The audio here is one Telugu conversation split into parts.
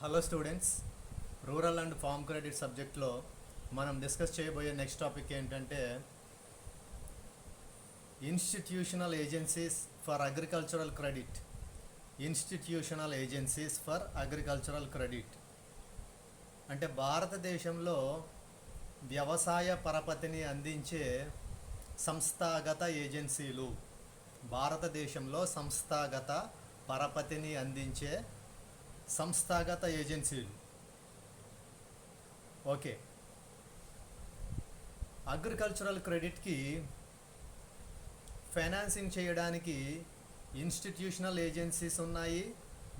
Hello students, rural and farm credit సబ్జెక్ట్లో మనం డిస్కస్ చేయబోయే నెక్స్ట్ టాపిక్ ఏంటంటే institutional agencies for agricultural credit. Institutional agencies for agricultural credit అంటే భారతదేశంలో వ్యవసాయ పరపతిని అందించే సంస్థాగత ఏజెన్సీలు. భారతదేశంలో సంస్థాగత పరపతిని అందించే సంస్థాగత ఏజెన్సీలు. ఓకే, అగ్రికల్చరల్ క్రెడిట్కి ఫైనాన్సింగ్ చేయడానికి ఇన్స్టిట్యూషనల్ ఏజెన్సీస్ ఉన్నాయి,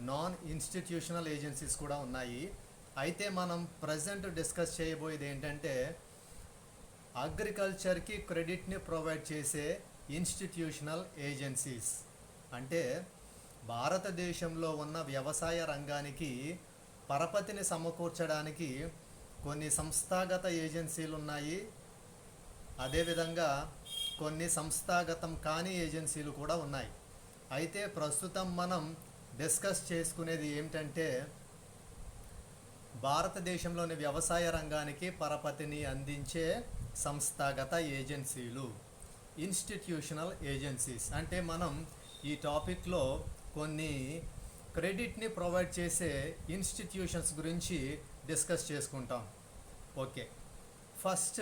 నాన్ ఇన్స్టిట్యూషనల్ ఏజెన్సీస్ కూడా ఉన్నాయి. అయితే మనం ప్రజెంట్ డిస్కస్ చేయబోయేది ఏంటంటే అగ్రికల్చర్కి క్రెడిట్ని ప్రొవైడ్ చేసే ఇన్స్టిట్యూషనల్ ఏజెన్సీస్. అంటే భారతదేశంలో ఉన్న వ్యవసాయ రంగానికి పరపతిని సమకూర్చడానికి కొన్ని సంస్థాగత ఏజెన్సీలు ఉన్నాయి, అదేవిధంగా కొన్ని సంస్థాగతం కాని ఏజెన్సీలు కూడా ఉన్నాయి. అయితే ప్రస్తుతం మనం డిస్కస్ చేసుకునేది ఏమిటంటే భారతదేశంలోని వ్యవసాయ రంగానికి పరపతిని అందించే సంస్థాగత ఏజెన్సీలు, ఇన్స్టిట్యూషనల్ ఏజెన్సీస్. అంటే మనం ఈ టాపిక్లో కొన్ని క్రెడిట్ని ప్రొవైడ్ చేసే ఇన్స్టిట్యూషన్స్ గురించి డిస్కస్ చేసుకుంటాం. ఓకే, ఫస్ట్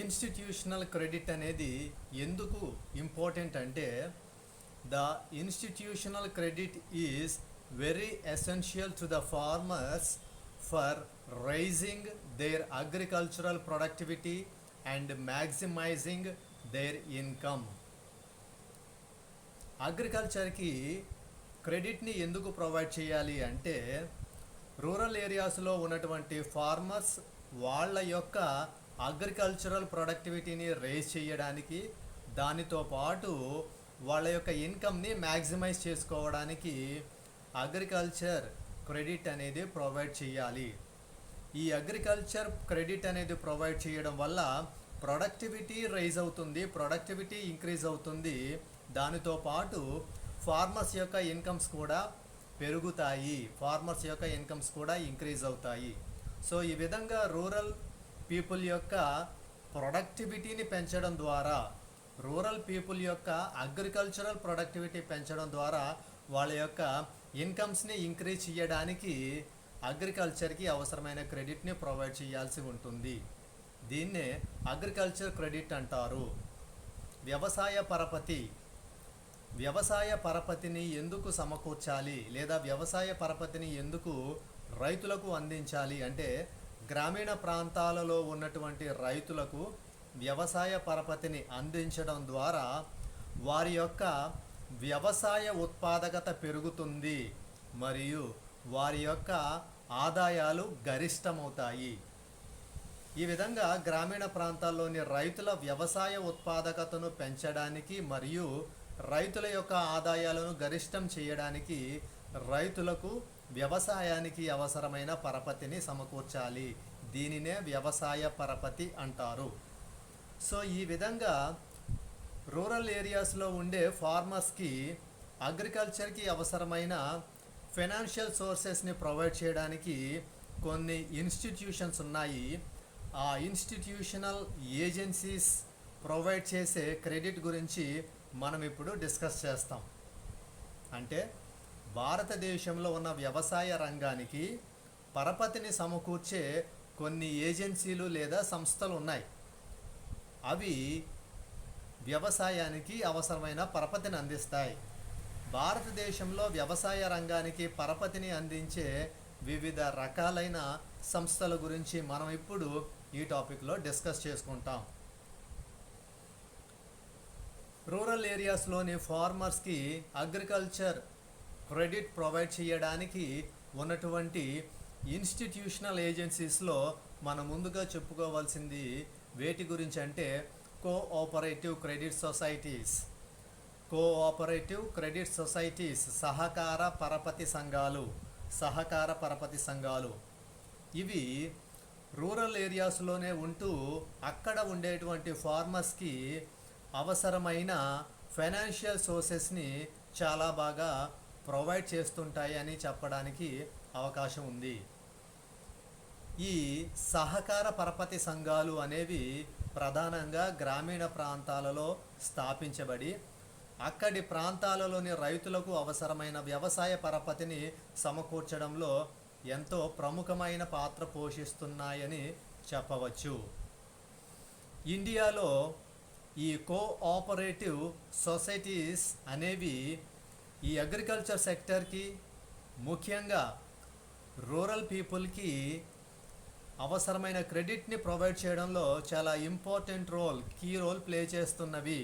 ఇన్స్టిట్యూషనల్ క్రెడిట్ అనేది ఎందుకు ఇంపార్టెంట్ అంటే the institutional credit is very essential to the farmers for raising their agricultural productivity and maximising their income. అగ్రికల్చర్కి క్రెడిట్ని ఎందుకు ప్రొవైడ్ చేయాలి అంటే రూరల్ ఏరియాస్లో ఉన్నటువంటి ఫార్మర్స్ వాళ్ళ యొక్క అగ్రికల్చరల్ ప్రొడక్టివిటీని రేజ్ చేయడానికి, దానితో పాటు వాళ్ళ యొక్క ఇన్కమ్ని మ్యాక్సిమైజ్ చేసుకోవడానికి అగ్రికల్చర్ క్రెడిట్ అనేది ప్రొవైడ్ చేయాలి. ఈ అగ్రికల్చర్ క్రెడిట్ అనేది ప్రొవైడ్ చేయడం వల్ల ప్రొడక్టివిటీ రైజ్ అవుతుంది, ప్రొడక్టివిటీ ఇంక్రీజ్ అవుతుంది, దానితో పాటు ఫార్మర్స్ యొక్క ఇన్కమ్స్ కూడా పెరుగుతాయి, ఫార్మర్స్ యొక్క ఇన్కమ్స్ కూడా ఇంక్రీజ్ అవుతాయి. సో ఈ విధంగా రూరల్ పీపుల్ యొక్క ప్రొడక్టివిటీని పెంచడం ద్వారా, రూరల్ పీపుల్ యొక్క అగ్రికల్చరల్ ప్రొడక్టివిటీ పెంచడం ద్వారా వాళ్ళ యొక్క ఇన్కమ్స్ని ఇంక్రీజ్ చేయడానికి అగ్రికల్చర్కి అవసరమైన క్రెడిట్ని ప్రొవైడ్ చేయాల్సి ఉంటుంది. దీన్నే అగ్రికల్చర్ క్రెడిట్ అంటారు. వ్యవసాయ పరపతిని ఎందుకు సమకూర్చాలి లేదా వ్యవసాయ పరపతిని ఎందుకు రైతులకు అందించాలి అంటే గ్రామీణ ప్రాంతాలలో ఉన్నటువంటి రైతులకు వ్యవసాయ పరపతిని అందించడం ద్వారా వారి యొక్క వ్యవసాయ ఉత్పాదకత పెరుగుతుంది మరియు వారి యొక్క ఆదాయాలు గరిష్టమవుతాయి. ఈ విధంగా గ్రామీణ ప్రాంతాల్లోని రైతుల వ్యవసాయ ఉత్పాదకతను పెంచడానికి మరియు రైతుల యొక్క ఆదాయాలను గరిష్టం చేయడానికి రైతులకు వ్యవసాయానికి అవసరమైన పరపతిని సమకూర్చాలి. దీనినే వ్యవసాయ పరపతి అంటారు. సో ఈ విధంగా రూరల్ ఏరియాస్లో ఉండే ఫార్మర్స్కి అగ్రికల్చర్కి అవసరమైన ఫైనాన్షియల్ సోర్సెస్ని ప్రొవైడ్ చేయడానికి కొన్ని ఇన్స్టిట్యూషన్స్ ఉన్నాయి. ఆ ఇన్స్టిట్యూషనల్ ఏజెన్సీస్ ప్రొవైడ్ చేసే క్రెడిట్ గురించి మనం ఇప్పుడు డిస్కస్ చేస్తాం. అంటే భారతదేశంలో ఉన్న వ్యవసాయ రంగానికి పరపతిని సమకూర్చే కొన్ని ఏజెన్సీలు లేదా సంస్థలు ఉన్నాయి. అవి వ్యవసాయానికి అవసరమైన పరపతిని అందిస్తాయి. భారతదేశంలో వ్యవసాయ రంగానికి పరపతిని అందించే వివిధ రకాలైన సంస్థల గురించి మనం ఇప్పుడు ఈ టాపిక్లో డిస్కస్ చేసుకుంటాం. రూరల్ ఏరియాస్లోని ఫార్మర్స్కి అగ్రికల్చర్ క్రెడిట్ ప్రొవైడ్ చేయడానికి ఉన్నటువంటి ఇన్స్టిట్యూషనల్ ఏజెన్సీస్లో మనం ముందుగా చెప్పుకోవాల్సింది వేటి గురించి అంటే కోఆపరేటివ్ క్రెడిట్ సొసైటీస్, సహకార పరపతి సంఘాలు. ఇవి రూరల్ ఏరియాస్లోనే ఉంటూ అక్కడ ఉండేటువంటి ఫార్మర్స్కి అవసరమైన ఫైనాన్షియల్ సోర్సెస్ని చాలా బాగా ప్రొవైడ్ చేస్తుంటాయి అని చెప్పడానికి అవకాశం ఉంది. ఈ సహకార పరపతి సంఘాలు అనేవి ప్రధానంగా గ్రామీణ ప్రాంతాలలో స్థాపించబడి అక్కడి ప్రాంతాలలోని రైతులకు అవసరమైన వ్యవసాయ పరపతిని సమకూర్చడంలో ఎంతో ప్రముఖమైన పాత్ర పోషిస్తున్నాయని చెప్పవచ్చు. ఇండియాలో ఈ కోఆపరేటివ్ సొసైటీస్ అనేవి ఈ అగ్రికల్చర్ సెక్టర్కి, ముఖ్యంగా రూరల్ పీపుల్కి అవసరమైన క్రెడిట్ని ప్రొవైడ్ చేయడంలో చాలా ఇంపార్టెంట్ కీ రోల్ ప్లే చేస్తున్నవి.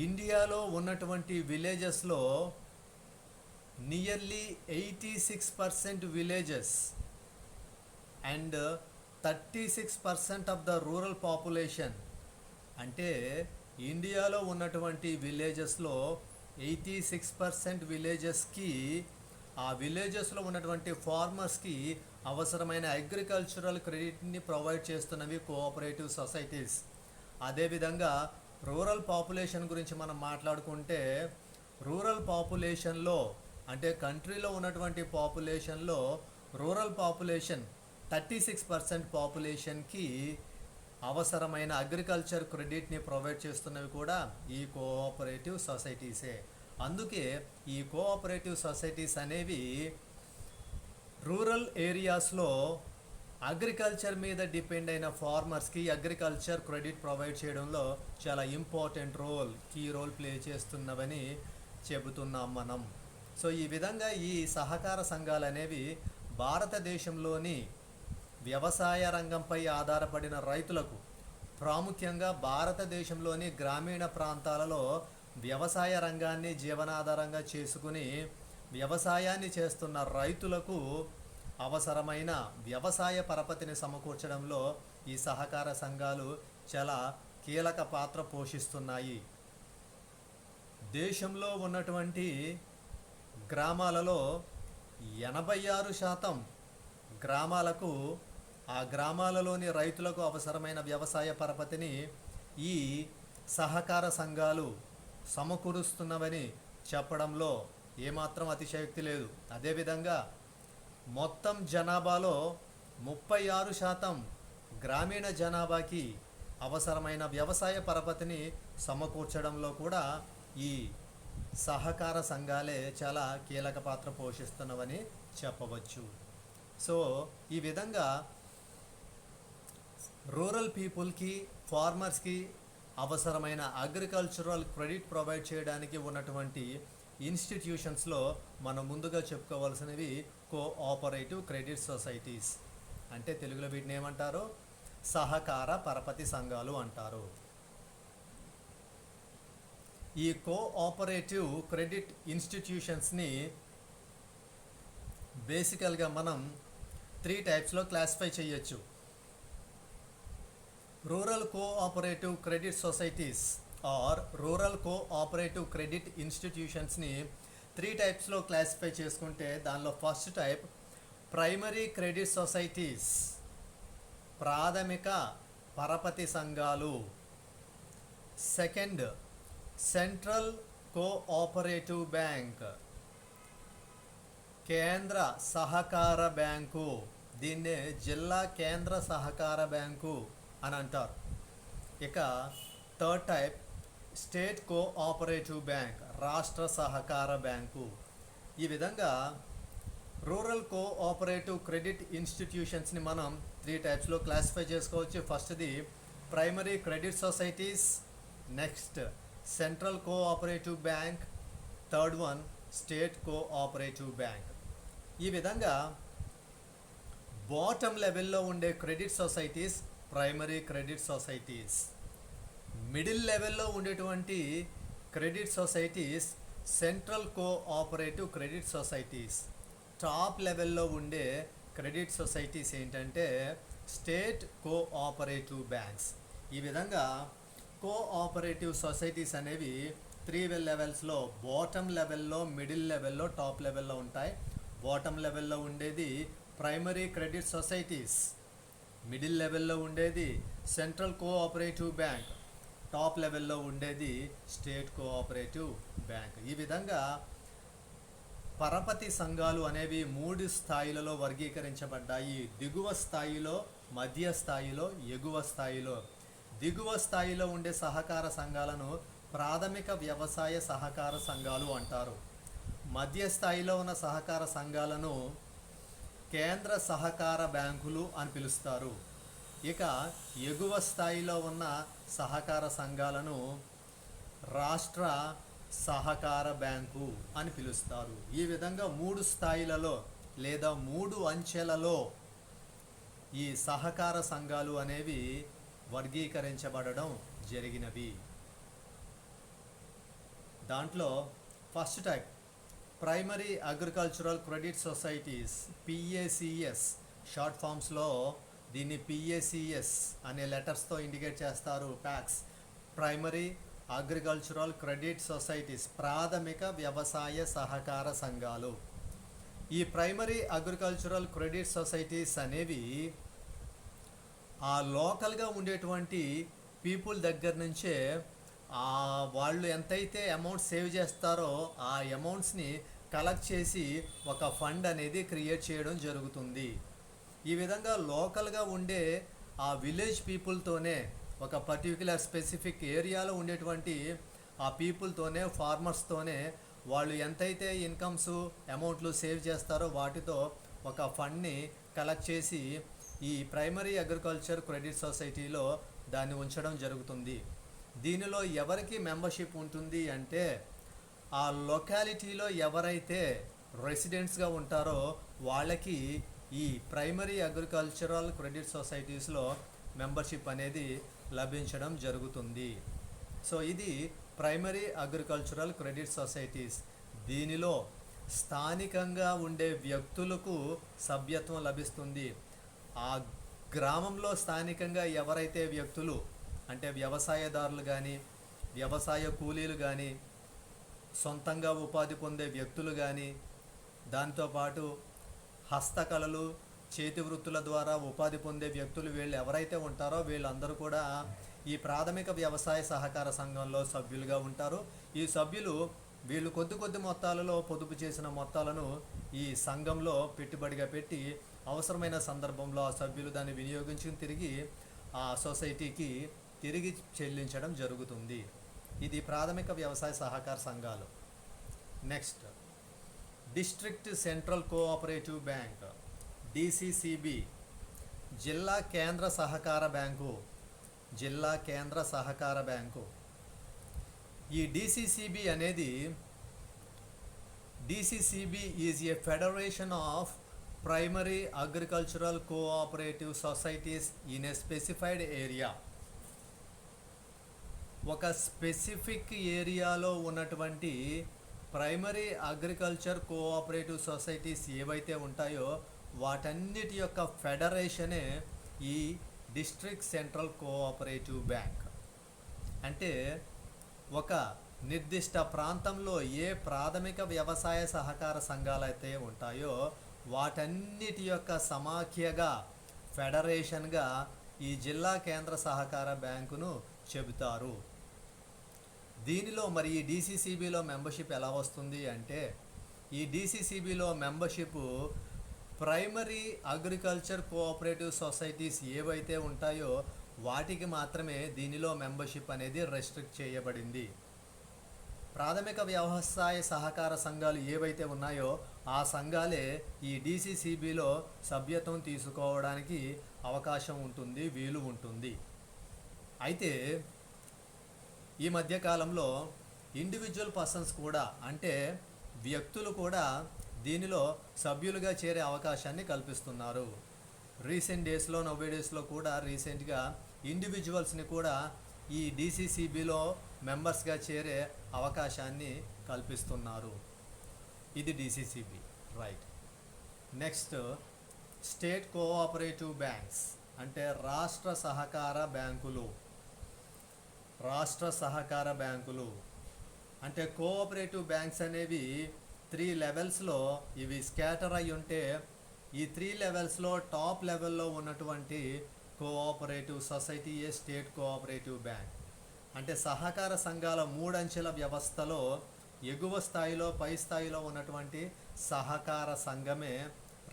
ఇండియాలో ఉన్నటువంటి విలేజెస్లో nearly 86% villages and 36% of the rural population, అంటే ఇండియాలో ఉన్నటువంటి విలేజెస్లో 86% విలేజెస్కి, ఆ విలేజెస్లో ఉన్నటువంటి ఫార్మర్స్కి అవసరమైన అగ్రికల్చరల్ క్రెడిట్ని ప్రొవైడ్ చేస్తున్నవి కోఆపరేటివ్ సొసైటీస్. అదేవిధంగా రూరల్ పాపులేషన్ గురించి మనం మాట్లాడుకుంటే, రూరల్ పాపులేషన్లో అంటే కంట్రీలో ఉన్నటువంటి పాపులేషన్లో రూరల్ పాపులేషన్ 36% పాపులేషన్కి అవసరమైన అగ్రికల్చర్ క్రెడిట్ని ప్రొవైడ్ చేస్తున్నవి కూడా ఈ కోఆపరేటివ్ సొసైటీసే. అందుకే ఈ కోఆపరేటివ్ సొసైటీస్ అనేవి రూరల్ ఏరియాస్లో అగ్రికల్చర్ మీద డిపెండ్ అయిన ఫార్మర్స్కి అగ్రికల్చర్ క్రెడిట్ ప్రొవైడ్ చేయడంలో చాలా ఇంపార్టెంట్ కీ రోల్ ప్లే చేస్తున్నవని చెబుతున్నాం మనం. సో ఈ విధంగా ఈ సహకార సంఘాలు అనేవి భారతదేశంలోని వ్యవసాయ రంగంపై ఆధారపడిన రైతులకు, ప్రాముఖ్యంగా భారతదేశంలోని గ్రామీణ ప్రాంతాలలో వ్యవసాయ రంగాన్ని జీవనాధారంగా చేసుకుని వ్యవసాయాన్ని చేస్తున్న రైతులకు అవసరమైన వ్యవసాయ పరపతిని సమకూర్చడంలో ఈ సహకార సంఘాలు చాలా కీలక పాత్ర పోషిస్తున్నాయి. దేశంలో ఉన్నటువంటి గ్రామాలలో 86% గ్రామాలకు, ఆ గ్రామాలలోని రైతులకు అవసరమైన వ్యవసాయ పరపతిని ఈ సహకార సంఘాలు సమకూరుస్తున్నవని చెప్పడంలో ఏమాత్రం అతిశయోక్తి లేదు. అదేవిధంగా మొత్తం జనాభాలో 36% గ్రామీణ జనాభాకి అవసరమైన వ్యవసాయ పరపతిని సమకూర్చడంలో కూడా ఈ సహకార సంఘాలే చాలా కీలక పాత్ర పోషిస్తున్నవని చెప్పవచ్చు. సో ఈ విధంగా రూరల్ పీపుల్కి, ఫార్మర్స్కి అవసరమైన అగ్రికల్చరల్ క్రెడిట్ ప్రొవైడ్ చేయడానికి ఉన్నటువంటి ఇన్స్టిట్యూషన్స్లో మనం ముందుగా చెప్పుకోవాల్సినవి కోఆపరేటివ్ క్రెడిట్ సొసైటీస్. అంటే తెలుగులో వీటిని ఏమంటారు? సహకార పరపతి సంఘాలు అంటారు. ఈ కోఆపరేటివ్ క్రెడిట్ ఇన్స్టిట్యూషన్స్ని బేసికల్గా మనం 3 టైప్స్లో క్లాసిఫై చేయొచ్చు. Rural cooperative credit societies or rural cooperative credit ఇన్స్టిట్యూషన్స్ని 3 టైప్స్లో క్లాసిఫై చేసుకుంటే, దానిలో first type primary credit societies, ప్రాథమిక పరపతి సంఘాలు. సెకండ్ సెంట్రల్ కోఆపరేటివ్ బ్యాంక్, కేంద్ర సహకార బ్యాంకు, దీన్నే జిల్లా కేంద్ర సహకార బ్యాంకు అని అంటారు. ఇక third type state cooperative bank, రాష్ట్ర సహకార బ్యాంకు. ఈ విధంగా రూరల్ కోఆపరేటివ్ క్రెడిట్ ఇన్స్టిట్యూషన్స్ని మనం 3 టైప్స్లో క్లాసిఫై చేసుకోవచ్చు. ఫస్ట్ది primary credit societies, next central cooperative bank, third one state cooperative bank. ఈ విధంగా బాటమ్ లెవెల్లో ఉండే credit societies primary credit societies, middle లెవెల్లో ఉండేటువంటి credit societies central cooperative credit societies, top లెవెల్లో ఉండే క్రెడిట్ సొసైటీస్ ఏంటంటే స్టేట్ కోఆపరేటివ్ బ్యాంక్స్. ఈ విధంగా కోఆపరేటివ్ సొసైటీస్ అనేవి 3 లెవెల్స్లో, బాటమ్ లెవెల్లో, మిడిల్ లెవెల్లో, టాప్ లెవెల్లో ఉంటాయి. బాటమ్ లెవెల్లో ఉండేది ప్రైమరీ క్రెడిట్ సొసైటీస్, మిడిల్ లెవెల్లో ఉండేది సెంట్రల్ కోఆపరేటివ్ బ్యాంక్, టాప్ లెవెల్లో ఉండేది స్టేట్ కోఆపరేటివ్ బ్యాంక్. ఈ విధంగా పరపతి సంఘాలు అనేవి 3 స్థాయిలలో వర్గీకరించబడ్డాయి. దిగువ స్థాయిలో, మధ్య స్థాయిలో, ఎగువ స్థాయిలో. దిగువ స్థాయిలో ఉండే సహకార సంఘాలను ప్రాథమిక వ్యవసాయ సహకార సంఘాలు అంటారు. మధ్య స్థాయిలో ఉన్న సహకార సంఘాలను కేంద్ర సహకార బ్యాంకులు అని పిలుస్తారు. ఇక ఎగువ స్థాయిలో ఉన్న సహకార సంఘాలను రాష్ట్ర సహకార బ్యాంకు అని పిలుస్తారు. ఈ విధంగా 3 స్థాయిలలో లేదా 3 అంచెలలో ఈ సహకార సంఘాలు అనేవి వర్గీకరించబడడం జరిగినవి. దాంట్లో first type primary agricultural credit societies, PACS short ఫామ్స్లో దీన్ని పిఏసిఎస్ అనే లెటర్స్తో ఇండికేట్ చేస్తారు. PACS, primary agricultural credit societies, ప్రాథమిక వ్యవసాయ సహకార సంఘాలు. ఈ ప్రైమరీ అగ్రికల్చరల్ క్రెడిట్ సొసైటీస్ అనేవి ఆ లోకల్గా ఉండేటువంటి పీపుల్ దగ్గర నుంచే వాళ్ళు ఎంతైతే అమౌంట్ సేవ్ చేస్తారో ఆ అమౌంట్స్ని కలెక్ట్ చేసి ఒక ఫండ్ అనేది క్రియేట్ చేయడం జరుగుతుంది. ఈ విధంగా లోకల్గా ఉండే ఆ విలేజ్ పీపుల్తోనే, ఒక పర్టిక్యులర్ స్పెసిఫిక్ ఏరియాలో ఉండేటువంటి ఆ పీపుల్తోనే, ఫార్మర్స్తోనే వాళ్ళు ఎంతైతే ఇన్కమ్స్ అమౌంట్లు సేవ్ చేస్తారో వాటితో ఒక ఫండ్ని కలెక్ట్ చేసి ఈ ప్రైమరీ అగ్రికల్చర్ క్రెడిట్ సొసైటీలో దాన్ని ఉంచడం జరుగుతుంది. దీనిలో ఎవరికి మెంబర్షిప్ ఉంటుంది అంటే ఆ లొకాలిటీలో ఎవరైతే రెసిడెంట్స్గా ఉంటారో వాళ్ళకి ఈ ప్రైమరీ అగ్రికల్చరల్ క్రెడిట్ సొసైటీస్లో మెంబర్షిప్ అనేది లభించడం జరుగుతుంది. సో ఇది ప్రైమరీ అగ్రికల్చరల్ క్రెడిట్ సొసైటీస్. దీనిలో స్థానికంగా ఉండే వ్యక్తులకు సభ్యత్వం లభిస్తుంది. ఆ గ్రామంలో స్థానికంగా ఎవరైతే వ్యక్తులు అంటే వ్యవసాయదారులు కానీ, వ్యవసాయ కూలీలు కానీ, సొంతంగా ఉపాధి పొందే వ్యక్తులు కానీ, దాంతోపాటు హస్తకళలు, చేతి వృత్తుల ద్వారా ఉపాధి పొందే వ్యక్తులు వీళ్ళు ఎవరైతే ఉంటారో వీళ్ళందరూ కూడా ఈ ప్రాథమిక వ్యవసాయ సహకార సంఘంలో సభ్యులుగా ఉంటారు. ఈ సభ్యులు వీళ్ళు కొద్ది మొత్తాలలో పొదుపు చేసిన మొత్తాలను ఈ సంఘంలో పెట్టుబడిగా పెట్టి అవసరమైన సందర్భంలో ఆ సభ్యులు దాన్ని వినియోగించుకుని తిరిగి ఆ సొసైటీకి తిరిగి చెల్లించడం జరుగుతుంది. ఇది ప్రాథమిక వ్యవసాయ సహకార సంఘాలు. Next, district central cooperative bank, DCCB, జిల్లా కేంద్ర సహకార బ్యాంకు, జిల్లా కేంద్ర సహకార బ్యాంకు. ఈ డిసిసిబి అనేది, DCCB is a federation of primary agricultural cooperative societies in a specified area. ఒక స్పెసిఫిక్ ఏరియాలో ఉన్నటువంటి ప్రైమరీ అగ్రికల్చర్ కోఆపరేటివ్ సొసైటీస్ ఏవైతే ఉంటాయో వాటన్నిటి యొక్క ఫెడరేషనే ఈ డిస్ట్రిక్ట్ సెంట్రల్ కోఆపరేటివ్ బ్యాంక్. అంటే ఒక నిర్దిష్ట ప్రాంతంలో ఏ ప్రాథమిక వ్యవసాయ సహకార సంఘాలు అయితే ఉంటాయో వాటన్నిటి యొక్క సమాఖ్యగా, ఫెడరేషన్గా ఈ జిల్లా కేంద్ర సహకార బ్యాంకును చెబుతారు. దీనిలో మరి ఈ డిసిసిబిలో మెంబర్షిప్ ఎలా వస్తుంది అంటే, ఈ డిసిసిబిలో membership primary agriculture cooperative societies ఏవైతే ఉంటాయో వాటికి మాత్రమే దీనిలో మెంబర్షిప్ అనేది రెస్ట్రిక్ట్ చేయబడింది. ప్రాథమిక వ్యవసాయ సహకార సంఘాలు ఏవైతే ఉన్నాయో ఆ సంఘాలే ఈ డిసిసిబిలో సభ్యత్వం తీసుకోవడానికి అవకాశం ఉంటుంది, వీలు ఉంటుంది. అయితే ఈ మధ్యకాలంలో ఇండివిజువల్ పర్సన్స్ కూడా, అంటే వ్యక్తులు కూడా దీనిలో సభ్యులుగా చేరే అవకాశాన్ని కల్పిస్తున్నారు. రీసెంట్ డేస్లో, నోవేడేస్లో కూడా రీసెంట్గా ఇండివిజువల్స్ని కూడా ఈ డిసిసిబిలో మెంబర్స్గా చేరే అవకాశాన్ని కల్పిస్తున్నారు. ఇది DCCB, right. Next, state cooperative banks అంటే రాష్ట్ర సహకార బ్యాంకులు. రాష్ట్ర సహకార బ్యాంకులు అంటే కోఆపరేటివ్ బ్యాంక్స్ అనేవి 3 లెవెల్స్లో ఇవి స్కాటర్ అయి ఉంటే ఈ 3 లెవెల్స్లో టాప్ లెవెల్లో ఉన్నటువంటి కోఆపరేటివ్ సొసైటీ ఏ స్టేట్ కోఆపరేటివ్ బ్యాంక్. అంటే సహకార సంఘాల 3 అంచెల వ్యవస్థలో ఎగువ స్థాయిలో, పై స్థాయిలో ఉన్నటువంటి సహకార సంఘమే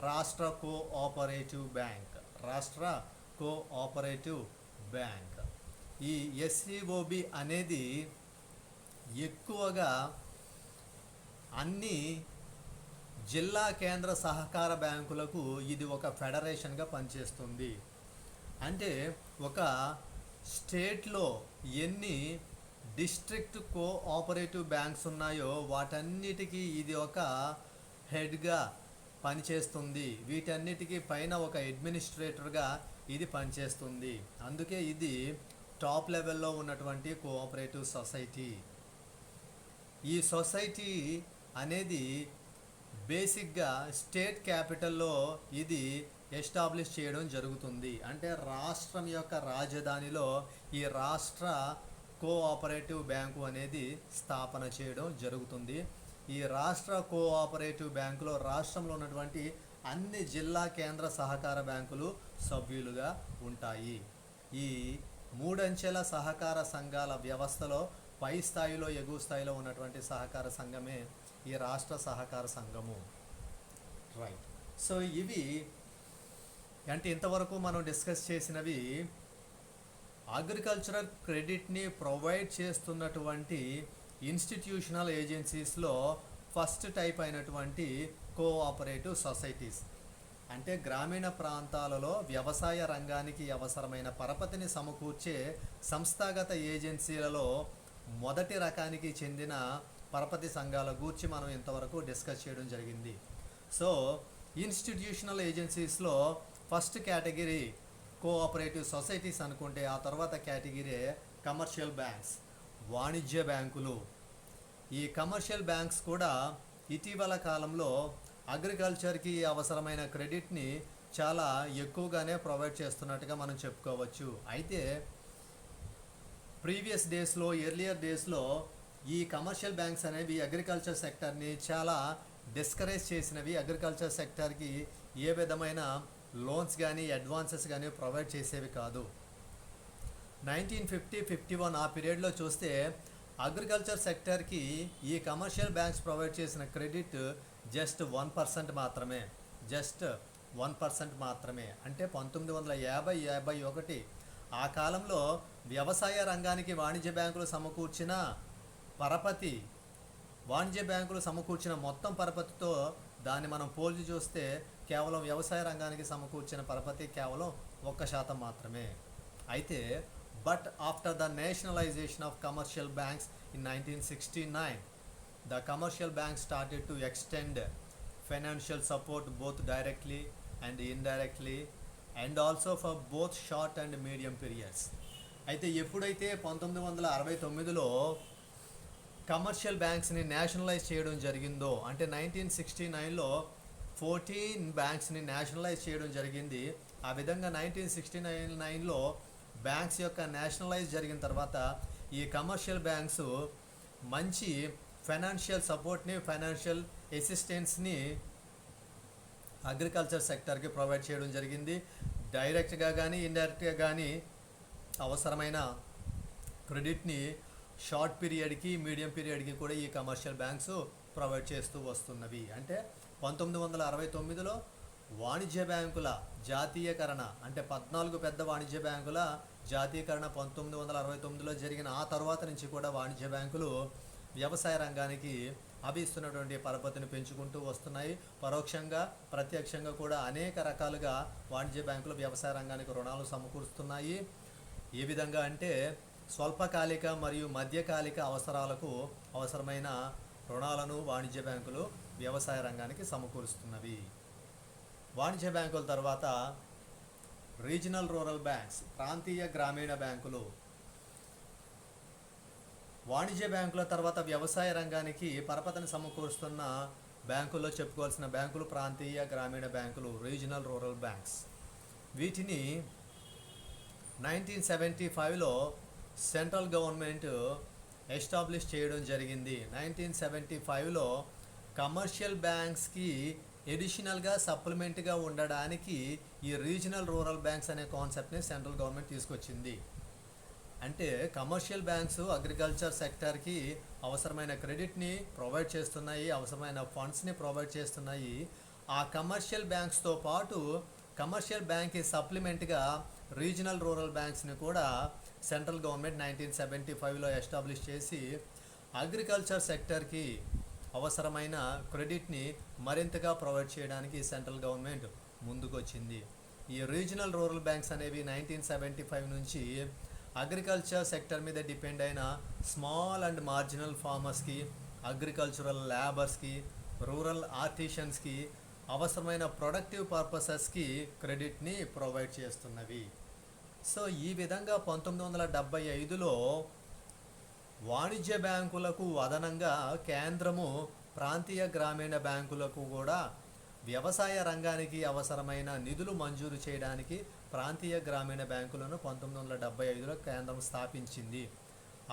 రాష్ట్ర కోఆపరేటివ్ బ్యాంక్. రాష్ట్ర కోఆపరేటివ్ బ్యాంక్. ఈ ఎస్సిఓబి అనేది ఎక్కువగా అన్ని జిల్లా కేంద్ర సహకార బ్యాంకులకు ఇది ఒక ఫెడరేషన్గా పనిచేస్తుంది. అంటే ఒక స్టేట్లో ఎన్ని డిస్ట్రిక్ట్ కోఆపరేటివ్ బ్యాంక్స్ ఉన్నాయో వాటన్నిటికీ ఇది ఒక హెడ్గా పనిచేస్తుంది. వీటన్నిటికీ పైన ఒక అడ్మినిస్ట్రేటర్గా ఇది పనిచేస్తుంది. అందుకే ఇది టాప్ లెవెల్లో ఉన్నటువంటి కోఆపరేటివ్ సొసైటీ. ఈ సొసైటీ అనేది బేసిక్గా స్టేట్ క్యాపిటల్లో ఇది ఎస్టాబ్లిష్ చేయడం జరుగుతుంది. అంటే రాష్ట్రం యొక్క రాజధానిలో ఈ రాష్ట్ర కోఆపరేటివ్ బ్యాంకు అనేది స్థాపన చేయడం జరుగుతుంది. ఈ రాష్ట్ర కోఆపరేటివ్ బ్యాంకులో రాష్ట్రంలో ఉన్నటువంటి అన్ని జిల్లా కేంద్ర సహకార బ్యాంకులు సభ్యులుగా ఉంటాయి. ఈ మూడంచెల సహకార సంఘాల వ్యవస్థలో పై స్థాయిలో ఎగువ స్థాయిలో ఉన్నటువంటి సహకార సంఘమే ఈ రాష్ట్ర సహకార సంఘము. రైట్. సో ఇవి అంటే ఇంతవరకు మనం డిస్కస్ చేసినవి అగ్రికల్చరల్ క్రెడిట్ని ప్రొవైడ్ చేస్తున్నటువంటి ఇన్స్టిట్యూషనల్ ఏజెన్సీస్లో ఫస్ట్ టైప్ అయినటువంటి కోఆపరేటివ్ సొసైటీస్. అంటే గ్రామీణ ప్రాంతాలలో వ్యవసాయ రంగానికి అవసరమైన పరపతిని సమకూర్చే సంస్థాగత ఏజెన్సీలలో మొదటి రకానికి చెందిన పరపతి సంఘాల గూర్చి మనం ఇంతవరకు డిస్కస్ చేయడం జరిగింది. సో ఇన్స్టిట్యూషనల్ ఏజెన్సీస్లో ఫస్ట్ కేటగిరీ కోఆపరేటివ్ సొసైటీస్ అనుకుంటే, ఆ తర్వాత కేటగిరీ కమర్షియల్ బ్యాంక్స్, వాణిజ్య బ్యాంకులు. ఈ కమర్షియల్ బ్యాంక్స్ కూడా ఇటీవల కాలంలో అగ్రికల్చర్కి అవసరమైన క్రెడిట్ని చాలా ఎక్కువగానే ప్రొవైడ్ చేస్తున్నట్టుగా మనం చెప్పుకోవచ్చు. అయితే ప్రీవియస్ డేస్లో, ఎర్లియర్ డేస్లో ఈ కమర్షియల్ బ్యాంక్స్ అనేవి అగ్రికల్చర్ సెక్టర్ని చాలా డిస్కరేజ్ చేసినవి. అగ్రికల్చర్ సెక్టర్కి ఏ విధమైన లోన్స్ కానీ అడ్వాన్సెస్ కానీ ప్రొవైడ్ చేసేవి కాదు. 1950-51 ఆ పీరియడ్లో చూస్తే అగ్రికల్చర్ సెక్టర్కి ఈ కమర్షియల్ బ్యాంక్స్ ప్రొవైడ్ చేసిన క్రెడిట్ జస్ట్ 1% మాత్రమే. జస్ట్ 1% మాత్రమే. అంటే 1950-51 ఆ కాలంలో వ్యవసాయ రంగానికి వాణిజ్య బ్యాంకులు సమకూర్చిన పరపతి, వాణిజ్య బ్యాంకులు సమకూర్చిన మొత్తం పరపతితో దాన్ని మనం పోల్చి చూస్తే కేవలం వ్యవసాయ రంగానికి సమకూర్చిన పరపతి కేవలం 1% మాత్రమే. అయితే but after the nationalisation of commercial banks in 1969, the commercial banks started to extend financial support both directly and indirectly and also for both short and medium periods. అయితే ఎప్పుడైతే 1969లో కమర్షియల్ బ్యాంక్స్ని నేషనలైజ్ చేయడం జరిగిందో, అంటే 1969లో 14 బ్యాంక్స్ని నేషనలైజ్ చేయడం జరిగింది. ఆ విధంగా 1969లో బ్యాంక్స్ యొక్క నేషనలైజ్ జరిగిన తర్వాత ఈ కమర్షియల్ బ్యాంక్స్ మంచి ఫైనాన్షియల్ సపోర్ట్ని, ఫైనాన్షియల్ అసిస్టెన్స్ని అగ్రికల్చర్ సెక్టర్కి ప్రొవైడ్ చేయడం జరిగింది. డైరెక్ట్గా కానీ ఇండైరెక్ట్గా కానీ అవసరమైన క్రెడిట్ని షార్ట్ పీరియడ్కి, మీడియం పీరియడ్కి కూడా ఈ కమర్షియల్ బ్యాంక్స్ ప్రొవైడ్ చేస్తూ వస్తున్నవి. అంటే 1969లో వాణిజ్య బ్యాంకుల జాతీయకరణ, అంటే 14 పెద్ద వాణిజ్య బ్యాంకుల జాతీయకరణ 1969లో జరిగిన ఆ తర్వాత నుంచి కూడా వాణిజ్య బ్యాంకులు వ్యవసాయ రంగానికి అవి ఇస్తున్నటువంటి పరపతిని పెంచుకుంటూ వస్తున్నాయి. పరోక్షంగా, ప్రత్యక్షంగా కూడా అనేక రకాలుగా వాణిజ్య బ్యాంకులు వ్యవసాయ రంగానికి రుణాలు సమకూరుస్తున్నాయి. ఏ విధంగా అంటే స్వల్పకాలిక మరియు మధ్యకాలిక అవసరాలకు అవసరమైన రుణాలను వాణిజ్య బ్యాంకులు వ్యవసాయ రంగానికి సమకూరుస్తున్నవి. వాణిజ్య బ్యాంకుల తర్వాత రీజనల్ రూరల్ బ్యాంక్స్, ప్రాంతీయ గ్రామీణ బ్యాంకులు. వాణిజ్య బ్యాంకుల తర్వాత వ్యవసాయ రంగానికి పరపతిని సమకూరుస్తున్న బ్యాంకుల్లో చెప్పుకోవాల్సిన బ్యాంకులు ప్రాంతీయ గ్రామీణ బ్యాంకులు, రీజనల్ రూరల్ బ్యాంక్స్. వీటిని 1975లో సెంట్రల్ గవర్నమెంట్ ఎస్టాబ్లిష్ చేయడం జరిగింది. 1975లో కమర్షియల్ బ్యాంక్స్కి ఎడిషనల్గా సప్లిమెంట్గా ఉండడానికి ఈ రీజనల్ రూరల్ బ్యాంక్స్ అనే కాన్సెప్ట్ని సెంట్రల్ గవర్నమెంట్ తీసుకొచ్చింది. అంటే కమర్షియల్ బ్యాంక్స్ అగ్రికల్చర్ సెక్టార్కి అవసరమైన క్రెడిట్ని ప్రొవైడ్ చేస్తున్నాయి, అవసరమైన ఫండ్స్ని ప్రొవైడ్ చేస్తున్నాయి. ఆ కమర్షియల్ బ్యాంక్స్తో పాటు కమర్షియల్ బ్యాంక్కి సప్లిమెంట్గా రీజనల్ రూరల్ బ్యాంక్స్ని కూడా సెంట్రల్ గవర్నమెంట్ 1975లో ఎస్టాబ్లిష్ చేసి అగ్రికల్చర్ సెక్టర్కి అవసరమైన క్రెడిట్ని మరింతగా ప్రొవైడ్ చేయడానికి సెంట్రల్ గవర్నమెంట్ ముందుకొచ్చింది. ఈ రీజనల్ రూరల్ బ్యాంక్స్ అనేవి 1975 నుంచి అగ్రికల్చర్ సెక్టర్ మీద డిపెండ్ అయిన స్మాల్ అండ్ మార్జినల్ ఫార్మర్స్కి, అగ్రికల్చరల్ లేబర్స్కి, రూరల్ ఆర్టిషన్స్కి అవసరమైన ప్రొడక్టివ్ పర్పసెస్కి క్రెడిట్ని ప్రొవైడ్ చేస్తున్నవి. సో ఈ విధంగా 1975లో వాణిజ్య బ్యాంకులకు అదనంగా కేంద్రము ప్రాంతీయ గ్రామీణ బ్యాంకులకు కూడా వ్యవసాయ రంగానికి అవసరమైన నిధులు మంజూరు చేయడానికి ప్రాంతీయ గ్రామీణ బ్యాంకులను 1975లో కేంద్రం స్థాపించింది.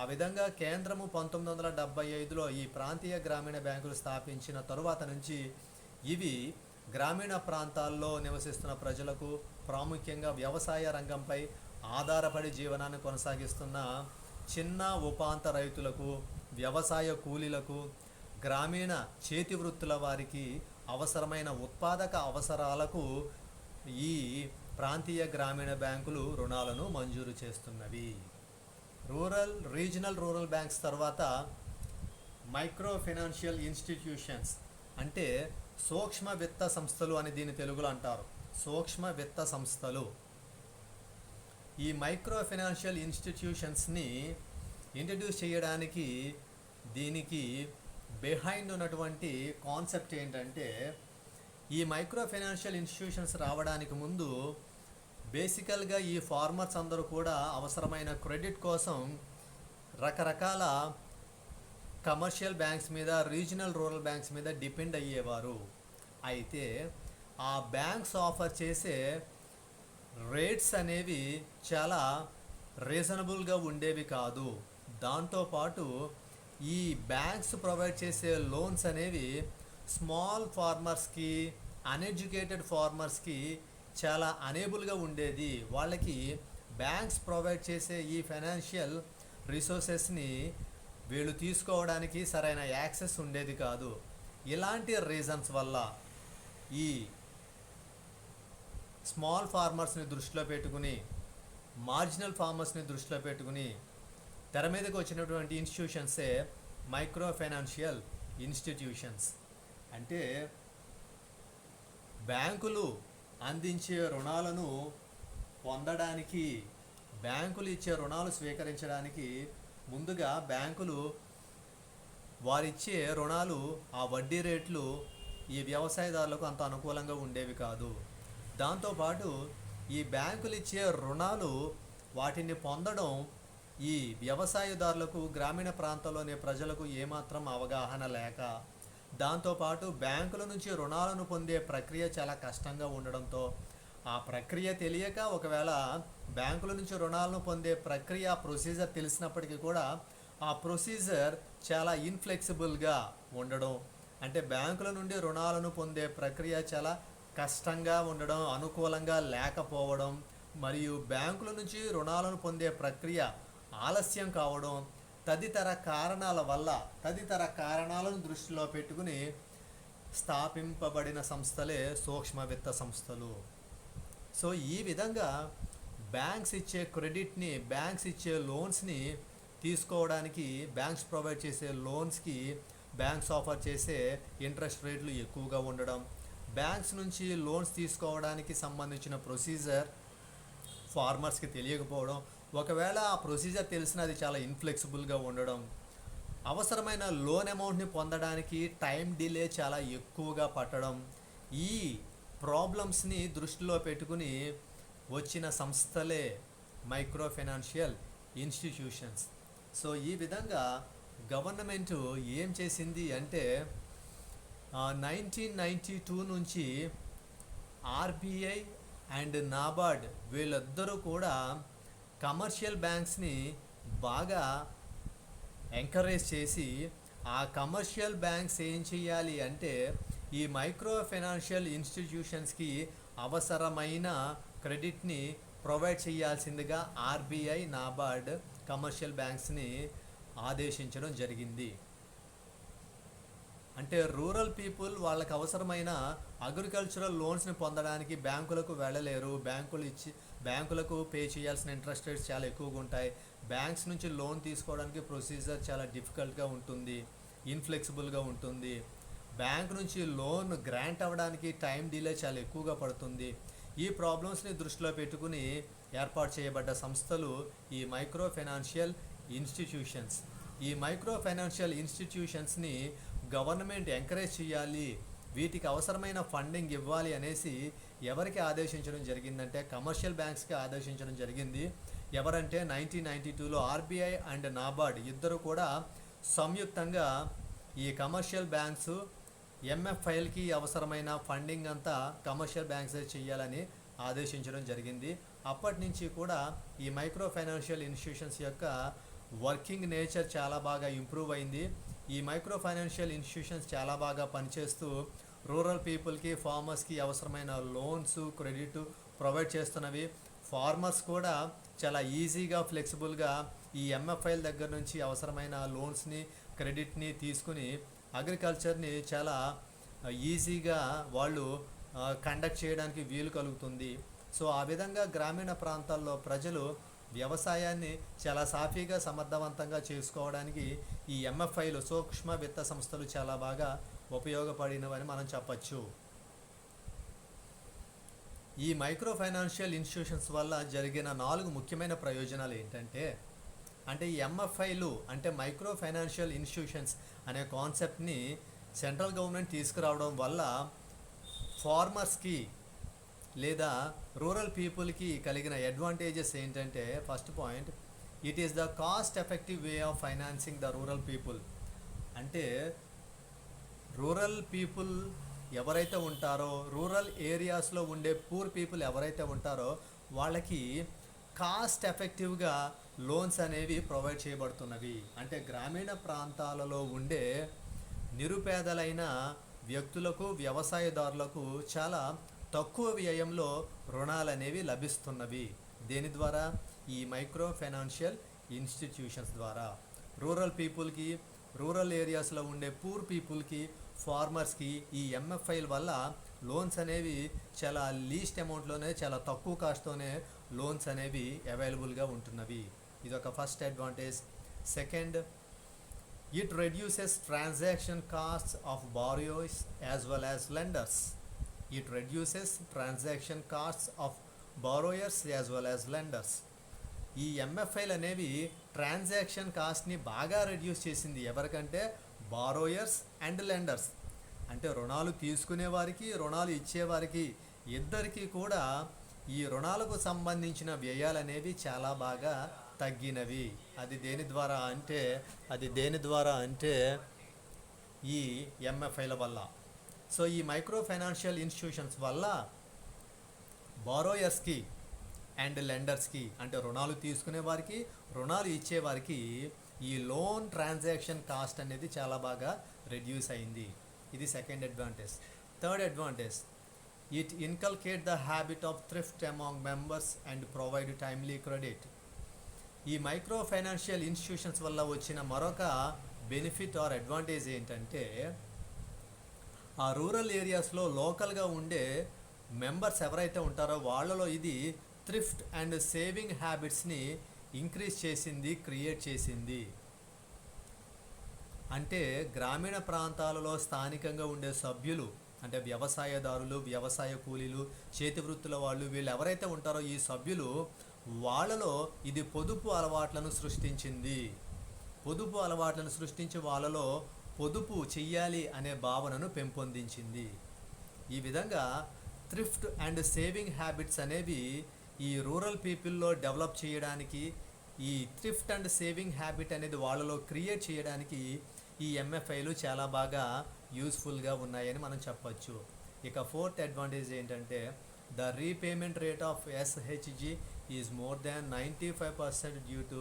ఆ విధంగా కేంద్రము 1975లో ఈ ప్రాంతీయ గ్రామీణ బ్యాంకులు స్థాపించిన తరువాత నుంచి ఇవి గ్రామీణ ప్రాంతాల్లో నివసిస్తున్న ప్రజలకు, ప్రాముఖ్యంగా వ్యవసాయ రంగంపై ఆధారపడి జీవనాన్ని కొనసాగిస్తున్న చిన్న ఉపాంత రైతులకు, వ్యవసాయ కూలీలకు, గ్రామీణ చేతి వృత్తుల వారికి అవసరమైన ఉత్పాదక అవసరాలకు ఈ ప్రాంతీయ గ్రామీణ బ్యాంకులు రుణాలను మంజూరు చేస్తున్నవి. రీజనల్ రూరల్ బ్యాంక్స్ తర్వాత మైక్రో ఫైనాన్షియల్ ఇన్స్టిట్యూషన్స్ అంటే సూక్ష్మ విత్త సంస్థలు అని దీన్ని తెలుగులో అంటారు. సూక్ష్మ విత్త సంస్థలు. ఈ మైక్రో ఫైనాన్షియల్ ఇన్స్టిట్యూషన్స్ని ఇంట్రడ్యూస్ చేయడానికి దీనికి బిహైండ్ ఉన్నటువంటి కాన్సెప్ట్ ఏంటంటే, ఈ మైక్రో ఫైనాన్షియల్ ఇన్స్టిట్యూషన్స్ రావడానికి ముందు బేసికల్గా ఈ ఫార్మర్స్ అందరూ కూడా అవసరమైన క్రెడిట్ కోసం రకరకాల కమర్షియల్ బ్యాంక్స్ మీద, రీజనల్ రూరల్ బ్యాంక్స్ మీద డిపెండ్ అయ్యేవారు. అయితే ఆ బ్యాంక్స్ ఆఫర్ చేసే రేట్స్ అనేవి చాలా రీజనబుల్గా ఉండేవి కాదు. దాంతోపాటు ఈ బ్యాంక్స్ ప్రొవైడ్ చేసే లోన్స్ అనేవి స్మాల్ ఫార్మర్స్కి, అన్ఎడ్యుకేటెడ్ ఫార్మర్స్కి చాలా అనేబుల్గా ఉండేది. వాళ్ళకి బ్యాంక్స్ ప్రొవైడ్ చేసే ఈ ఫైనాన్షియల్ రిసోర్సెస్ని వీళ్ళు తీసుకోవడానికి సరైన యాక్సెస్ ఉండేది కాదు. ఇలాంటి రీజన్స్ వల్ల ఈ స్మాల్ ఫార్మర్స్ని దృష్టిలో పెట్టుకుని, మార్జినల్ ఫార్మర్స్ని దృష్టిలో పెట్టుకుని తెర మీదకి వచ్చినటువంటి ఇన్స్టిట్యూషన్సే మైక్రో ఫైనాన్షియల్ ఇన్స్టిట్యూషన్స్. అంటే బ్యాంకులు అందించే రుణాలను పొందడానికి, బ్యాంకులు ఇచ్చే రుణాలు స్వీకరించడానికి ముందుగా బ్యాంకులు వారిచ్చే రుణాలు, ఆ వడ్డీ రేట్లు ఈ వ్యవసాయదారులకు అంత అనుకూలంగా ఉండేవి కాదు. దాంతోపాటు ఈ బ్యాంకులు ఇచ్చే రుణాలు వాటిని పొందడం ఈ వ్యవసాయదారులకు, గ్రామీణ ప్రాంతాల్లోని ప్రజలకు ఏమాత్రం అవగాహన లేక, దాంతోపాటు బ్యాంకుల నుంచి రుణాలను పొందే ప్రక్రియ చాలా కష్టంగా ఉండడంతో, ఆ ప్రక్రియ తెలియక ఒకవేళ బ్యాంకుల నుంచి రుణాలను పొందే ప్రక్రియ ప్రొసీజర్ తెలిసినప్పటికీ కూడా ఆ ప్రొసీజర్ చాలా ఇన్ఫ్లెక్సిబుల్గా ఉండడం, అంటే బ్యాంకుల నుండి రుణాలను పొందే ప్రక్రియ చాలా కష్టంగా ఉండడం, అనుకూలంగా లేకపోవడం, మరియు బ్యాంకుల నుంచి రుణాలను పొందే ప్రక్రియ ఆలస్యం కావడం తదితర కారణాలను దృష్టిలో పెట్టుకుని స్థాపింపబడిన సంస్థలే సూక్ష్మ విత్త సంస్థలు. సో ఈ విధంగా బ్యాంక్స్ ఇచ్చే క్రెడిట్ని, బ్యాంక్స్ ఇచ్చే లోన్స్ని తీసుకోవడానికి, బ్యాంక్స్ ప్రొవైడ్ చేసే లోన్స్కి బ్యాంక్స్ ఆఫర్ చేసే ఇంట్రెస్ట్ రేట్లు ఎక్కువగా ఉండడం, బ్యాంక్స్ నుంచి లోన్స్ తీసుకోవడానికి సంబంధించిన ప్రొసీజర్ ఫార్మర్స్కి తెలియకపోవడం, ఒకవేళ ఆ ప్రొసీజర్ తెలిసినా అది చాలా ఇన్ఫ్లెక్సిబుల్గా ఉండడం, అవసరమైన లోన్ అమౌంట్ని పొందడానికి టైం డిలే చాలా ఎక్కువగా పట్టడం, ఈ ప్రాబ్లమ్స్ని దృష్టిలో పెట్టుకుని వచ్చిన సంస్థలే మైక్రో ఫైనాన్షియల్ ఇన్స్టిట్యూషన్స్. సో ఈ విధంగా గవర్నమెంట్ ఏం చేసింది అంటే 1992 నుంచి ఆర్బీఐ అండ్ నాబార్డ్ వీళ్ళిద్దరూ కూడా కమర్షియల్ బ్యాంక్స్ని బాగా ఎంకరేజ్ చేసి, ఆ కమర్షియల్ బ్యాంక్స్ ఏం చేయాలి అంటే ఈ మైక్రో ఫైనాన్షియల్ ఇన్స్టిట్యూషన్స్కి అవసరమైన క్రెడిట్ని ప్రొవైడ్ చేయాల్సిందిగా ఆర్బీఐ, నాబార్డ్ కమర్షియల్ బ్యాంక్స్ని ఆదేశించడం జరిగింది. అంటే రూరల్ పీపుల్ వాళ్ళకి అవసరమైన అగ్రికల్చరల్ లోన్స్ని పొందడానికి బ్యాంకులకు వెళ్ళలేరు. బ్యాంకులకు పే చేయాల్సిన ఇంట్రెస్ట్ రేట్స్ చాలా ఎక్కువగా ఉంటాయి. బ్యాంక్స్ నుంచి లోన్ తీసుకోవడానికి ప్రొసీజర్ చాలా డిఫికల్ట్గా ఉంటుంది, ఇన్ఫ్లెక్సిబుల్గా ఉంటుంది. బ్యాంక్ నుంచి లోన్ గ్రాంట్ అవ్వడానికి టైం డిలే చాలా ఎక్కువగా పడుతుంది. ఈ ప్రాబ్లమ్స్ని దృష్టిలో పెట్టుకుని ఏర్పాటు చేయబడ్డ సంస్థలు ఈ మైక్రో ఫైనాన్షియల్ ఇన్స్టిట్యూషన్స్. ఈ మైక్రో ఫైనాన్షియల్ ఇన్స్టిట్యూషన్స్ని గవర్నమెంట్ ఎంకరేజ్ చేయాలి, వీటికి అవసరమైన ఫండింగ్ ఇవ్వాలి అనేసి ఎవరికి ఆదేశించడం జరిగిందంటే కమర్షియల్ బ్యాంక్స్కి ఆదేశించడం జరిగింది. ఎవరంటే 1992లో ఆర్బీఐ అండ్ నాబార్డ్ ఇద్దరు కూడా సంయుక్తంగా ఈ కమర్షియల్ బ్యాంక్స్ ఎంఎఫ్ఐలకి అవసరమైన ఫండింగ్ అంతా కమర్షియల్ బ్యాంక్సే చేయాలని ఆదేశించడం జరిగింది. అప్పటి నుంచి కూడా ఈ మైక్రో ఫైనాన్షియల్ ఇన్స్టిట్యూషన్స్ యొక్క వర్కింగ్ నేచర్ చాలా బాగా ఇంప్రూవ్ అయింది. ఈ మైక్రో ఫైనాన్షియల్ ఇన్స్టిట్యూషన్స్ చాలా బాగా పనిచేస్తూ రూరల్ పీపుల్కి, ఫార్మర్స్కి అవసరమైన లోన్స్, క్రెడిట్ ప్రొవైడ్ చేస్తున్నవి. ఫార్మర్స్ కూడా చాలా ఈజీగా, ఫ్లెక్సిబుల్గా ఈ ఎంఎఫ్ఐల దగ్గర నుంచి అవసరమైన లోన్స్ని, క్రెడిట్ని తీసుకుని అగ్రికల్చర్ని చాలా ఈజీగా వాళ్ళు కండక్ట్ చేయడానికి వీలు కలుగుతుంది. సో ఆ విధంగా గ్రామీణ ప్రాంతాల్లో ప్రజలు వ్యవసాయాన్ని చాలా సాఫీగా, సమర్థవంతంగా చేసుకోవడానికి ఈ ఎంఎఫ్ఐలు, సూక్ష్మ విత్త సంస్థలు చాలా బాగా ఉపయోగపడినవని మనం చెప్పచ్చు. ఈ మైక్రో ఫైనాన్షియల్ ఇన్స్టిట్యూషన్స్ వల్ల జరిగిన 4 ముఖ్యమైన ప్రయోజనాలు ఏంటంటే, ఈ ఎంఎఫ్ఐలు అంటే మైక్రో ఫైనాన్షియల్ ఇన్స్టిట్యూషన్స్ అనే కాన్సెప్ట్ని సెంట్రల్ గవర్నమెంట్ తీసుకురావడం వల్ల ఫార్మర్స్కి లేదా రూరల్ పీపుల్కి కలిగిన అడ్వాంటేజెస్ ఏంటంటే, first point, it is the cost effective way of financing the rural people. అంటే రూరల్ పీపుల్ ఎవరైతే ఉంటారో, రూరల్ ఏరియాస్లో ఉండే పూర్ పీపుల్ ఎవరైతే ఉంటారో వాళ్ళకి కాస్ట్ ఎఫెక్టివ్గా లోన్స్ అనేవి ప్రొవైడ్ చేయబడుతున్నవి. అంటే గ్రామీణ ప్రాంతాలలో ఉండే నిరుపేదలైన వ్యక్తులకు, వ్యవసాయదారులకు చాలా తక్కువ వ్యయంలో రుణాలు అనేవి లభిస్తున్నవి. దేని ద్వారా? ఈ మైక్రో ఫైనాన్షియల్ ఇన్స్టిట్యూషన్స్ ద్వారా. రూరల్ పీపుల్కి, రూరల్ ఏరియాస్లో ఉండే పూర్ పీపుల్కి, ఫార్మర్స్కి ఈ ఎంఎఫ్ఐల వల్ల లోన్స్ అనేవి చాలా లీస్ట్ అమౌంట్లోనే, చాలా తక్కువ కాస్ట్తోనే లోన్స్ అనేవి అవైలబుల్గా ఉంటున్నవి. ఇదొక first advantage. Second, it reduces transaction costs of borrowers as well as lenders. It reduces transaction costs of borrowers as well as lenders. ఈ ఎంఎఫ్ఐలు అనేవి ట్రాన్సాక్షన్ కాస్ట్ని బాగా రెడ్యూస్ చేసింది. ఎవరికంటే? Borrowers and lenders. అంటే రుణాలు తీసుకునే వారికి, రుణాలు ఇచ్చేవారికి ఇద్దరికీ కూడా ఈ రుణాలకు సంబంధించిన వ్యయాలు అనేవి చాలా బాగా తగ్గినవి. అది దేని ద్వారా అంటే ఈ ఎంఎఫ్ఐల వల్ల. సో ఈ మైక్రో ఫైనాన్షియల్ ఇన్స్టిట్యూషన్స్ వల్ల బారోయర్స్కి అండ్ లెండర్స్కి, అంటే రుణాలు తీసుకునే వారికి, రుణాలు ఇచ్చేవారికి ఈ లోన్ ట్రాన్సాక్షన్ కాస్ట్ అనేది చాలా బాగా రెడ్యూస్ అయింది. ఇది second advantage. Third advantage, it inculcate the habit of thrift among members and provide timely credit. ఈ మైక్రో ఫైనాన్షియల్ ఇన్స్టిట్యూషన్స్ వల్ల వచ్చిన మరొక బెనిఫిట్ ఆర్ అడ్వాంటేజ్ ఏంటంటే, ఆ రూరల్ ఏరియాస్లో లోకల్గా ఉండే మెంబర్స్ ఎవరైతే ఉంటారో వాళ్ళలో ఇది థ్రిఫ్ట్ అండ్ సేవింగ్ హ్యాబిట్స్ని ఇంక్రీజ్ చేసింది, క్రియేట్ చేసింది. అంటే గ్రామీణ ప్రాంతాలలో స్థానికంగా ఉండే సభ్యులు, అంటే వ్యవసాయదారులు, వ్యవసాయ కూలీలు, చేతి వృత్తుల వాళ్ళు, వీళ్ళు ఎవరైతే ఉంటారో ఈ సభ్యులు, వాళ్ళలో ఇది పొదుపు అలవాట్లను సృష్టించింది. పొదుపు అలవాట్లను సృష్టించి వాళ్ళలో పొదుపు చెయ్యాలి అనే భావనను పెంపొందించింది. ఈ విధంగా థ్రిఫ్ట్ అండ్ సేవింగ్ హ్యాబిట్స్ అనేవి ఈ రూరల్ పీపుల్లో డెవలప్ చేయడానికి, ఈ థ్రిఫ్ట్ అండ్ సేవింగ్ హ్యాబిట్ అనేది వాళ్ళలో క్రియేట్ చేయడానికి ఈ ఎంఎఫ్ఐలు చాలా బాగా యూస్ఫుల్గా ఉన్నాయని మనం చెప్పచ్చు. ఇక ఫోర్త్ అడ్వాంటేజ్ ఏంటంటే, the repayment rate of SHG is more than 95% due to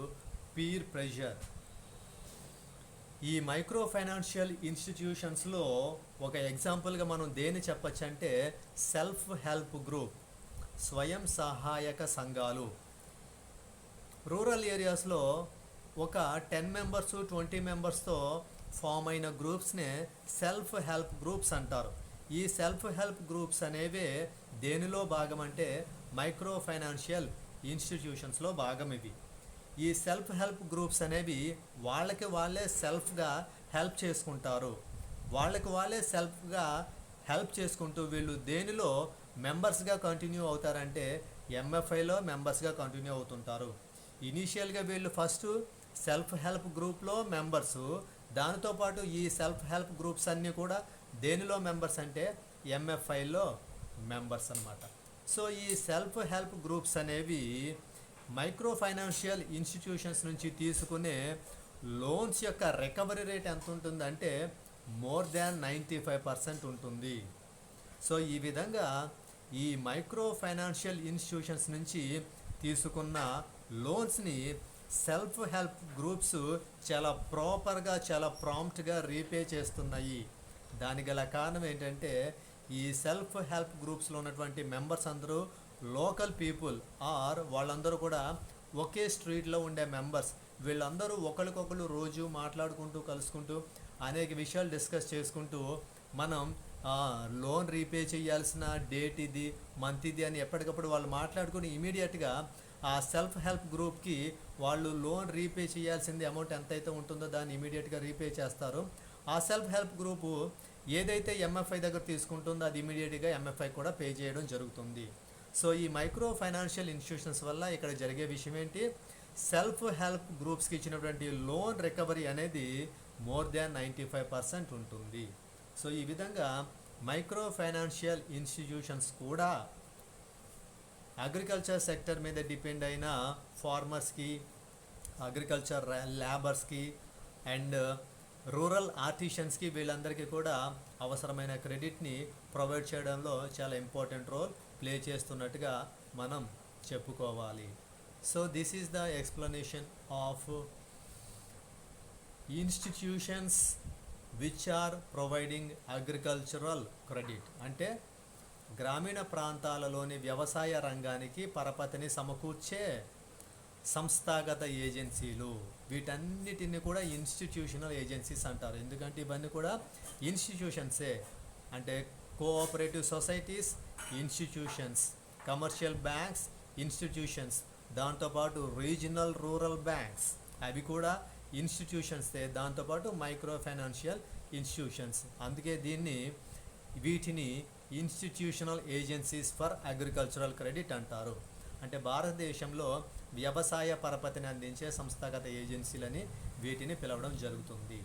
peer pressure. ఈ మైక్రో ఫైనాన్షియల్ ఇన్స్టిట్యూషన్స్లో ఒక ఎగ్జాంపుల్గా మనం దేన్ని చెప్పచ్చు అంటే, సెల్ఫ్ హెల్ప్ గ్రూప్, స్వయం సహాయక సంఘాలు. రూరల్ ఏరియాస్లో ఒక 10 మెంబర్స్ 20 మెంబర్స్తో ఫామ్ అయిన గ్రూప్స్నే సెల్ఫ్ హెల్ప్ గ్రూప్స్ అంటారు. ఈ సెల్ఫ్ హెల్ప్ గ్రూప్స్ అనేవే దేనిలో భాగం అంటే మైక్రో ఫైనాన్షియల్ ఇన్స్టిట్యూషన్స్లో భాగం ఇవి. ఈ సెల్ఫ్ హెల్ప్ గ్రూప్స్ అనేవి వాళ్ళకి వాళ్ళే సెల్ఫ్గా హెల్ప్ చేసుకుంటారు. వాళ్ళకి వాళ్ళే సెల్ఫ్గా హెల్ప్ చేసుకుంటూ వీళ్ళు దేనిలో మెంబర్స్గా కంటిన్యూ అవుతారంటే ఎంఎఫ్ఐలో మెంబర్స్గా కంటిన్యూ అవుతుంటారు. ఇనీషియల్గా వీళ్ళు ఫస్ట్ సెల్ఫ్ హెల్ప్ గ్రూప్లో మెంబర్సు, దానితోపాటు ఈ సెల్ఫ్ హెల్ప్ గ్రూప్స్ అన్నీ కూడా దేనిలో మెంబర్స్ అంటే ఎంఎఫ్ఐలో మెంబర్స్ అన్నమాట. సో ఈ సెల్ఫ్ హెల్ప్ గ్రూప్స్ అనేవి మైక్రో ఫైనాన్షియల్ ఇన్స్టిట్యూషన్స్ నుంచి తీసుకునే లోన్స్ యొక్క రికవరీ రేట్ ఎంత ఉంటుందంటే మోర్ దాన్ 95% ఉంటుంది. సో ఈ విధంగా ఈ మైక్రో ఫైనాన్షియల్ ఇన్స్టిట్యూషన్స్ నుంచి తీసుకున్న లోన్స్ని సెల్ఫ్ హెల్ప్ గ్రూప్స్ చాలా ప్రాపర్గా చాలా ప్రాంప్ట్గా రీపే చేస్తున్నాయి. దానికి గల కారణం ఏంటంటే ఈ సెల్ఫ్ హెల్ప్ గ్రూప్స్లో ఉన్నటువంటి మెంబర్స్ అందరూ లోకల్ పీపుల్ ఆర్ వాళ్ళందరూ కూడా ఒకే స్ట్రీట్లో ఉండే మెంబర్స్. వీళ్ళందరూ ఒకరికొకరు రోజు మాట్లాడుకుంటూ కలుసుకుంటూ అనేక విషయాలు డిస్కస్ చేసుకుంటూ మనం లోన్ రీపే చేయాల్సిన డేట్ ఇది, మంత్ ఇది అని ఎప్పటికప్పుడు వాళ్ళు మాట్లాడుకుని ఇమీడియట్గా ఆ సెల్ఫ్ హెల్ప్ గ్రూప్కి వాళ్ళు లోన్ రీపే చేయాల్సింది అమౌంట్ ఎంతైతే ఉంటుందో దాన్ని ఇమీడియట్గా రీపే చేస్తారు. ఆ సెల్ఫ్ హెల్ప్ గ్రూపు ఏదైతే ఎంఎఫ్ఐ దగ్గర తీసుకుంటుందో అది ఇమీడియట్గా ఎంఎఫ్ఐ కూడా పే చేయడం జరుగుతుంది. సో ఈ మైక్రో ఫైనాన్షియల్ ఇన్స్టిట్యూషన్స్ వల్ల ఇక్కడ జరిగే విషయం ఏంటి, సెల్ఫ్ హెల్ప్ గ్రూప్స్కి ఇచ్చినటువంటి లోన్ రికవరీ అనేది మోర్ దాన్ 95% ఉంటుంది. సో ఈ విధంగా మైక్రో ఫైనాన్షియల్ ఇన్స్టిట్యూషన్స్ కూడా అగ్రికల్చర్ సెక్టర్ మీద డిపెండ్ అయిన ఫార్మర్స్కి, అగ్రికల్చర్ లేబర్స్కి అండ్ రూరల్ ఆర్టిషన్స్కి వీళ్ళందరికీ కూడా అవసరమైన క్రెడిట్ని ప్రొవైడ్ చేయడంలో చాలా ఇంపార్టెంట్ రోల్ ప్లే చేస్తున్నట్టుగా మనం చెప్పుకోవాలి. So this is the explanation of institutions which are providing agricultural credit. అంటే గ్రామీణ ప్రాంతాలలోని వ్యవసాయ రంగానికి పరపతిని సమకూర్చే సంస్థాగత ఏజెన్సీలు, వీటన్నిటిని కూడా ఇన్స్టిట్యూషనల్ ఏజెన్సీస్ అంటారు. ఎందుకంటే ఇవన్నీ కూడా ఇన్స్టిట్యూషన్సే. అంటే cooperative societies institutions, commercial banks institutions, దాంతోపాటు రీజనల్ రూరల్ బ్యాంక్స్ అవి కూడా ఇన్స్టిట్యూషన్సే, దాంతోపాటు మైక్రో ఫైనాన్షియల్ ఇన్స్టిట్యూషన్స్. అందుకే వీటిని institutional agencies for agricultural credit అంటారు. అంటే భారతదేశంలో వ్యవసాయ పరపతిని అందించే సంస్థాగత ఏజెన్సీలని వీటిని పిలవడం జరుగుతుంది.